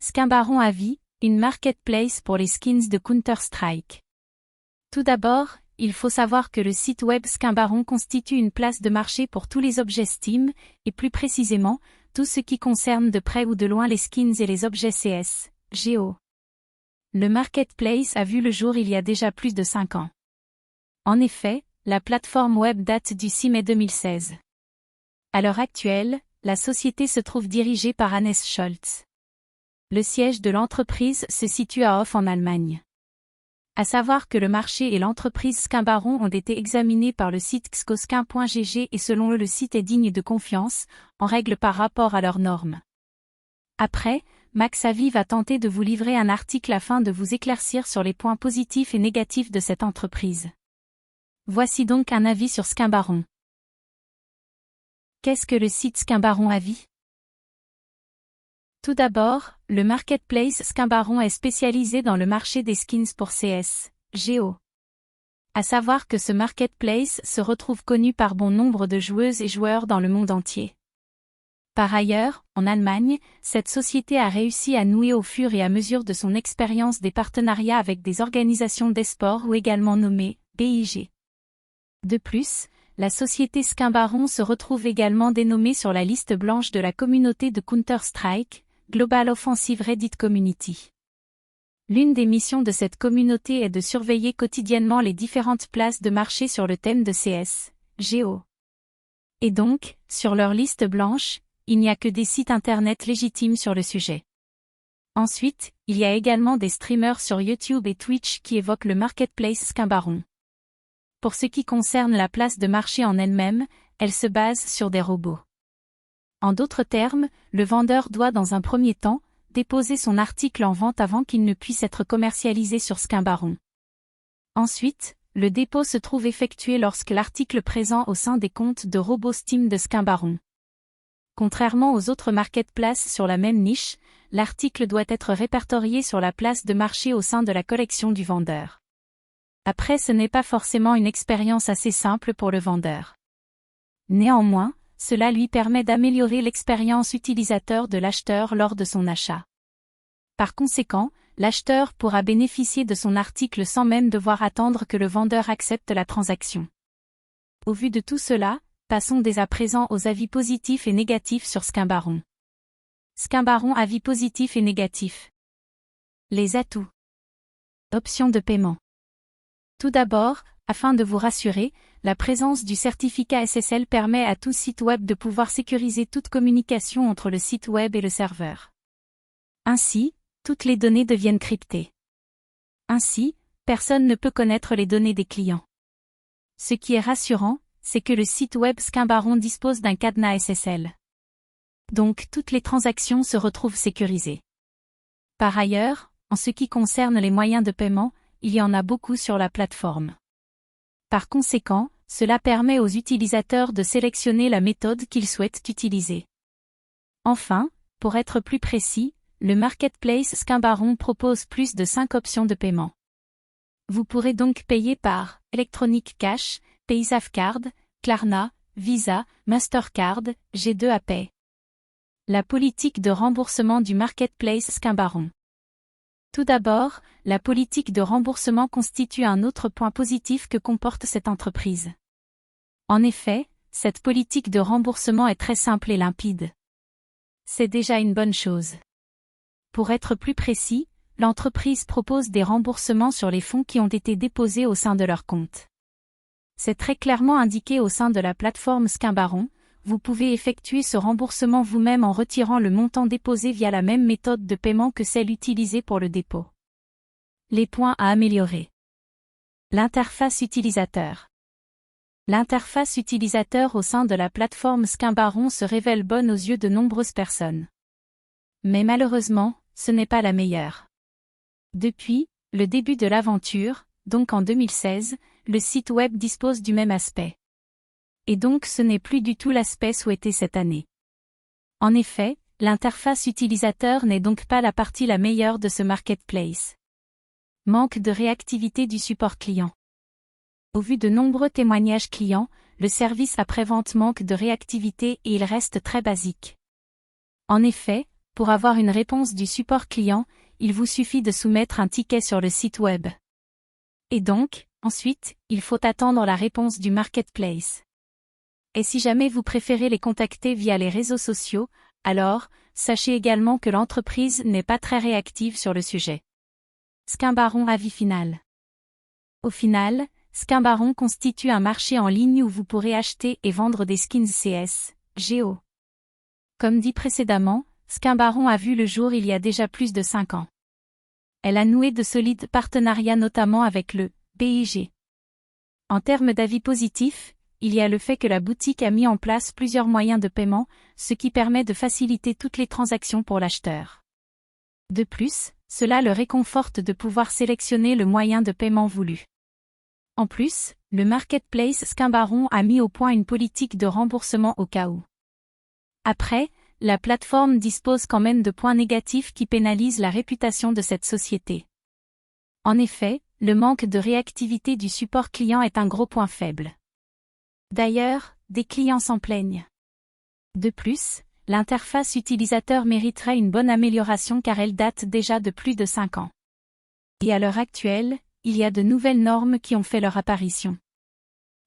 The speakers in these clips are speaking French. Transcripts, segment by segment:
Skimbaron Avis, une marketplace pour les skins de Counter-Strike. Tout d'abord, il faut savoir que le site web Skimbaron constitue une place de marché pour tous les objets Steam, et plus précisément, tout ce qui concerne de près ou de loin les skins et les objets CS, GO. Le marketplace a vu le jour il y a déjà plus de 5 ans. En effet, la plateforme web date du 6 mai 2016. À l'heure actuelle, la société se trouve dirigée par Hannes Scholz. Le siège de l'entreprise se situe à Hof en Allemagne. À savoir que le marché et l'entreprise Skimbaron ont été examinés par le site xcoskin.gg et selon eux le site est digne de confiance, en règle par rapport à leurs normes. Après, Max Avis va tenter de vous livrer un article afin de vous éclaircir sur les points positifs et négatifs de cette entreprise. Voici donc un avis sur Skimbaron. Qu'est-ce que le site Skimbaron Avis ? Tout d'abord, le marketplace Skimbaron est spécialisé dans le marché des skins pour CS, GO. À savoir que ce marketplace se retrouve connu par bon nombre de joueuses et joueurs dans le monde entier. Par ailleurs, en Allemagne, cette société a réussi à nouer au fur et à mesure de son expérience des partenariats avec des organisations d'e-sport ou également nommées BIG. De plus, la société Skimbaron se retrouve également dénommée sur la liste blanche de la communauté de Counter-Strike, Global Offensive Reddit Community. L'une des missions de cette communauté est de surveiller quotidiennement les différentes places de marché sur le thème de CS, GO. Et donc, sur leur liste blanche, il n'y a que des sites internet légitimes sur le sujet. Ensuite, il y a également des streamers sur YouTube et Twitch qui évoquent le marketplace Skimbaron. Pour ce qui concerne la place de marché en elle-même, elle se base sur des robots. En d'autres termes, le vendeur doit dans un premier temps, déposer son article en vente avant qu'il ne puisse être commercialisé sur Skimbaron. Ensuite, le dépôt se trouve effectué lorsque l'article présent au sein des comptes de robots Steam de Skimbaron. Contrairement aux autres marketplaces sur la même niche, l'article doit être répertorié sur la place de marché au sein de la collection du vendeur. Après, ce n'est pas forcément une expérience assez simple pour le vendeur. Néanmoins, cela lui permet d'améliorer l'expérience utilisateur de l'acheteur lors de son achat. Par conséquent, l'acheteur pourra bénéficier de son article sans même devoir attendre que le vendeur accepte la transaction. Au vu de tout cela, passons dès à présent aux avis positifs et négatifs sur Skimbaron. Skimbaron avis positifs et négatifs. Les atouts. Options de paiement. Tout d'abord, afin de vous rassurer, la présence du certificat SSL permet à tout site web de pouvoir sécuriser toute communication entre le site web et le serveur. Ainsi, toutes les données deviennent cryptées. Ainsi, personne ne peut connaître les données des clients. Ce qui est rassurant, c'est que le site web Skimbaron dispose d'un cadenas SSL. Donc toutes les transactions se retrouvent sécurisées. Par ailleurs, en ce qui concerne les moyens de paiement, il y en a beaucoup sur la plateforme. Par conséquent, cela permet aux utilisateurs de sélectionner la méthode qu'ils souhaitent utiliser. Enfin, pour être plus précis, le marketplace Skimbaron propose plus de 5 options de paiement. Vous pourrez donc payer par Electronic Cash, PaySafeCard, Klarna, Visa, Mastercard, G2A-Pay. La politique de remboursement du marketplace Skimbaron. Tout d'abord, la politique de remboursement constitue un autre point positif que comporte cette entreprise. En effet, cette politique de remboursement est très simple et limpide. C'est déjà une bonne chose. Pour être plus précis, l'entreprise propose des remboursements sur les fonds qui ont été déposés au sein de leur compte. C'est très clairement indiqué au sein de la plateforme Skimbaron. Vous pouvez effectuer ce remboursement vous-même en retirant le montant déposé via la même méthode de paiement que celle utilisée pour le dépôt. Les points à améliorer. L'interface utilisateur. L'interface utilisateur au sein de la plateforme Skimbaron se révèle bonne aux yeux de nombreuses personnes. Mais malheureusement, ce n'est pas la meilleure. Depuis le début de l'aventure, donc en 2016, le site web dispose du même aspect. Et donc ce n'est plus du tout l'aspect souhaité cette année. En effet, l'interface utilisateur n'est donc pas la partie la meilleure de ce marketplace. Manque de réactivité du support client. Au vu de nombreux témoignages clients, le service après-vente manque de réactivité et il reste très basique. En effet, pour avoir une réponse du support client, il vous suffit de soumettre un ticket sur le site web. Et donc, ensuite, il faut attendre la réponse du marketplace. Et si jamais vous préférez les contacter via les réseaux sociaux, alors, sachez également que l'entreprise n'est pas très réactive sur le sujet. Skin-Baron avis final. Au final, Skin-Baron constitue un marché en ligne où vous pourrez acheter et vendre des skins CS, GO. Comme dit précédemment, Skin-Baron a vu le jour il y a déjà plus de 5 ans. Elle a noué de solides partenariats notamment avec le BIG. En termes d'avis positifs, il y a le fait que la boutique a mis en place plusieurs moyens de paiement, ce qui permet de faciliter toutes les transactions pour l'acheteur. De plus, cela le réconforte de pouvoir sélectionner le moyen de paiement voulu. En plus, le marketplace Skin-Baron a mis au point une politique de remboursement au cas où. Après, la plateforme dispose quand même de points négatifs qui pénalisent la réputation de cette société. En effet, le manque de réactivité du support client est un gros point faible. D'ailleurs, des clients s'en plaignent. De plus, l'interface utilisateur mériterait une bonne amélioration car elle date déjà de plus de 5 ans. Et à l'heure actuelle, il y a de nouvelles normes qui ont fait leur apparition.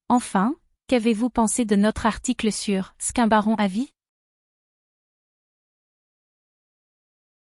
Enfin, qu'avez-vous pensé de notre article sur Skin-Baron avis ?